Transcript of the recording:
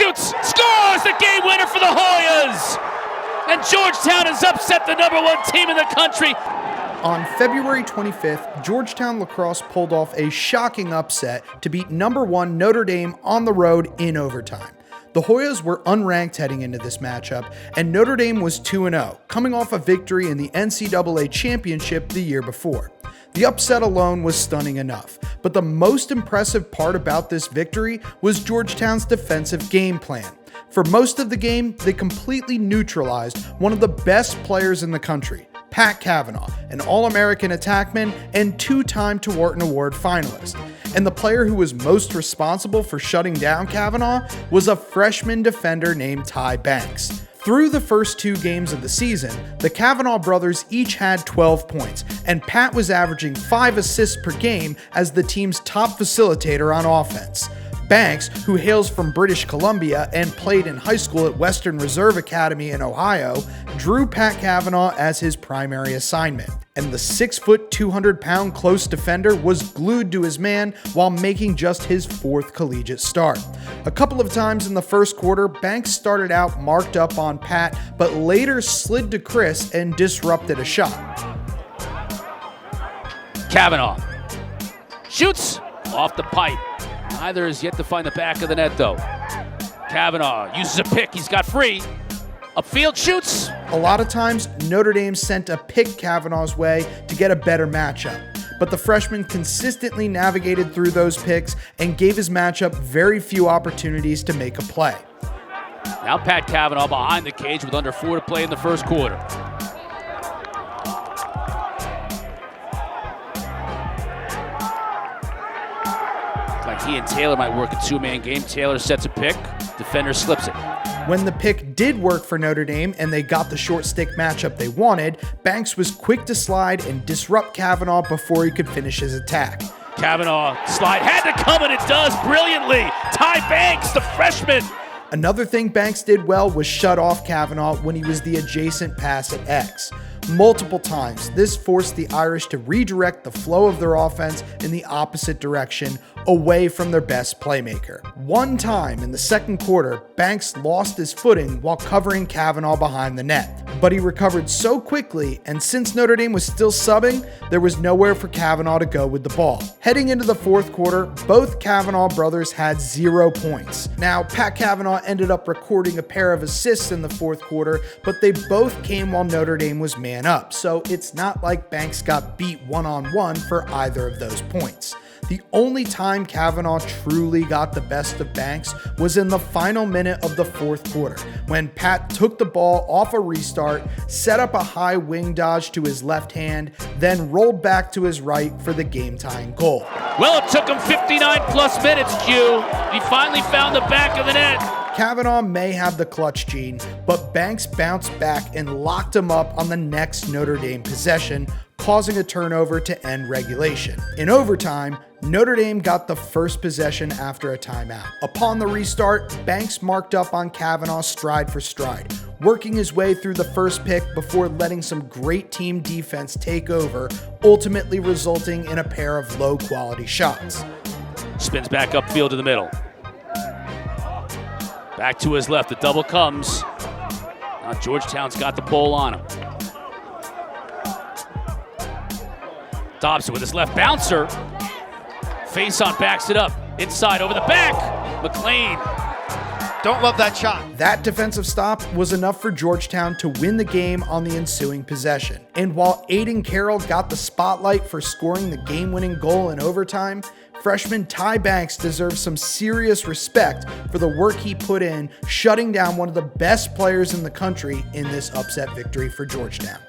shoots, scores the game winner for the Hoyas! And Georgetown has upset the #1 team in the country. On February 25th, Georgetown Lacrosse pulled off a shocking upset to beat #1 Notre Dame on the road in overtime. The Hoyas were unranked heading into this matchup, and Notre Dame was 2-0, coming off a victory in the NCAA championship the year before. The upset alone was stunning enough, but the most impressive part about this victory was Georgetown's defensive game plan. For most of the game, they completely neutralized one of the best players in the country, Pat Kavanagh, an All-American attackman and two-time Tewaaraton Award finalist. And the player who was most responsible for shutting down Kavanagh was a freshman defender named Ty Banks. Through the first 2 games of the season, the Kavanagh brothers each had 12 points, and Pat was averaging 5 assists per game as the team's top facilitator on offense. Banks, who hails from British Columbia and played in high school at Western Reserve Academy in Ohio, drew Pat Kavanagh as his primary assignment. And the 6-foot, 200-pound close defender was glued to his man while making just his 4th collegiate start. A couple of times in the first quarter, Banks started out marked up on Pat, but later slid to Chris and disrupted a shot. Kavanagh shoots off the pipe. Neither has yet to find the back of the net, though. Kavanagh uses a pick. He's got free. Upfield shoots. A lot of times, Notre Dame sent a pick Kavanagh's way to get a better matchup, but the freshman consistently navigated through those picks and gave his matchup very few opportunities to make a play. Now Pat Kavanagh behind the cage with under 4 to play in the first quarter. Like he and Taylor might work a 2-man game. Taylor sets a pick. Defender slips it. When the pick did work for Notre Dame and they got the short stick matchup they wanted, Banks was quick to slide and disrupt Kavanagh before he could finish his attack. Kavanagh slide had to come, and it does brilliantly. Ty Banks, the freshman. Another thing Banks did well was shut off Kavanagh when he was the adjacent pass at X. Multiple times, this forced the Irish to redirect the flow of their offense in the opposite direction, away from their best playmaker. One time in the second quarter, Banks lost his footing while covering Kavanagh behind the net, but he recovered so quickly, and since Notre Dame was still subbing, there was nowhere for Kavanagh to go with the ball. Heading into the fourth quarter, both Kavanagh brothers had 0 points. Now, Pat Kavanagh ended up recording a pair of assists in the fourth quarter, but they both came while Notre Dame was man up, so it's not like Banks got beat one-on-one for either of those points. The only time Kavanagh truly got the best of Banks was in the final minute of the fourth quarter, when Pat took the ball off a restart, set up a high wing dodge to his left hand, then rolled back to his right for the game-tying goal. Well, it took him 59 plus minutes, Q. He finally found the back of the net. Kavanagh may have the clutch gene, but Banks bounced back and locked him up on the next Notre Dame possession, causing a turnover to end regulation. In overtime, Notre Dame got the first possession after a timeout. Upon the restart, Banks marked up on Kavanagh stride for stride, working his way through the first pick before letting some great team defense take over, ultimately resulting in a pair of low-quality shots. Spins back upfield to the middle. Back to his left, the double comes. Now Georgetown's got the pole on him. Dobson with his left bouncer. Face-on backs it up. Inside, over the back. McLean. Don't love that shot. That defensive stop was enough for Georgetown to win the game on the ensuing possession. And while Aiden Carroll got the spotlight for scoring the game-winning goal in overtime, freshman Ty Banks deserves some serious respect for the work he put in, shutting down one of the best players in the country in this upset victory for Georgetown.